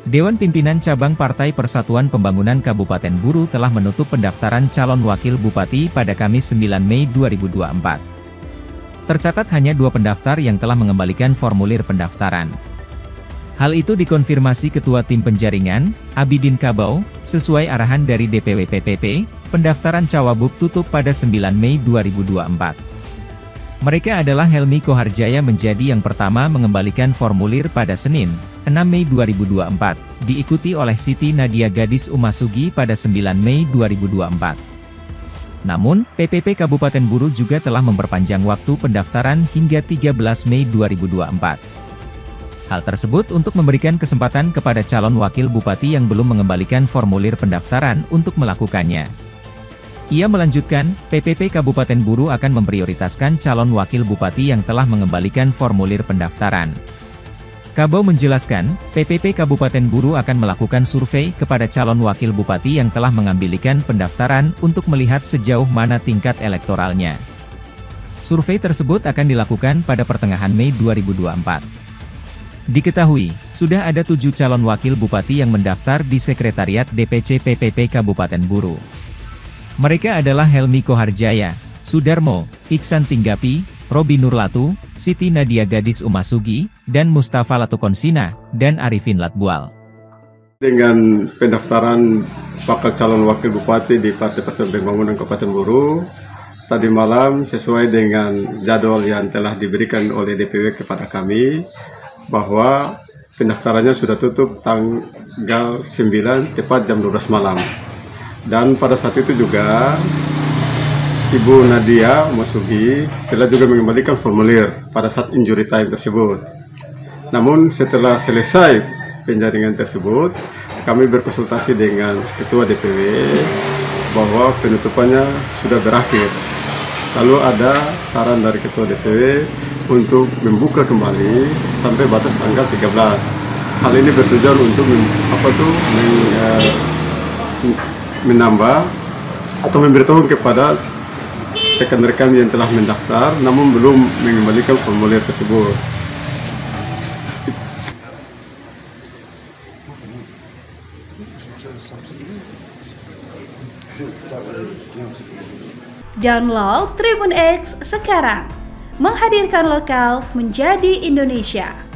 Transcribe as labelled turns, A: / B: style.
A: Dewan Pimpinan Cabang Partai Persatuan Pembangunan Kabupaten Buru telah menutup pendaftaran calon wakil bupati pada Kamis 9 Mei 2024. Tercatat hanya 2 pendaftar yang telah mengembalikan formulir pendaftaran. Hal itu dikonfirmasi Ketua Tim Penjaringan, Abidin Kabau, sesuai arahan dari DPW PPP, pendaftaran Cawagup tutup pada 9 Mei 2024. Mereka adalah Helmi Koharjaya menjadi yang pertama mengembalikan formulir pada Senin, 6 Mei 2024, diikuti oleh Siti Nadia Gadis Umasugi pada 9 Mei 2024. Namun, PPP Kabupaten Buru juga telah memperpanjang waktu pendaftaran hingga 13 Mei 2024. Hal tersebut untuk memberikan kesempatan kepada calon wakil bupati yang belum mengembalikan formulir pendaftaran untuk melakukannya. Ia melanjutkan, PPP Kabupaten Buru akan memprioritaskan calon wakil bupati yang telah mengembalikan formulir pendaftaran. Kabau menjelaskan, PPP Kabupaten Buru akan melakukan survei kepada calon wakil bupati yang telah mengambilkan pendaftaran untuk melihat sejauh mana tingkat elektoralnya. Survei tersebut akan dilakukan pada pertengahan Mei 2024. Diketahui, sudah ada 7 calon wakil bupati yang mendaftar di Sekretariat DPC PPP Kabupaten Buru. Mereka adalah Helmi Koharjaya, Sudarmo, Iksan Tinggapi, Robi Nurlatu, Siti Nadia Gadis Umasugi, dan Mustafa Latukonsina, dan Arifin Latbual.
B: Dengan pendaftaran bakal calon wakil bupati di Partai Persatuan Pembangunan Kabupaten Buru, tadi malam sesuai dengan jadwal yang telah diberikan oleh DPW kepada kami, bahwa pendaftarannya sudah tutup tanggal 9 tepat jam 12 malam. Dan pada saat itu juga Ibu Nadia Umasugi telah juga mengembalikan formulir pada saat injury time tersebut. Namun setelah selesai penjaringan tersebut, kami berkonsultasi dengan Ketua DPW bahwa penutupannya sudah berakhir. Lalu ada saran dari Ketua DPW untuk membuka kembali sampai batas tanggal 13. Hal ini bertujuan untuk menambah atau memberitahu kepada rekan-rekan yang telah mendaftar namun belum mengembalikan formulir tersebut.
C: Download Tribun X sekarang, menghadirkan lokal menjadi Indonesia.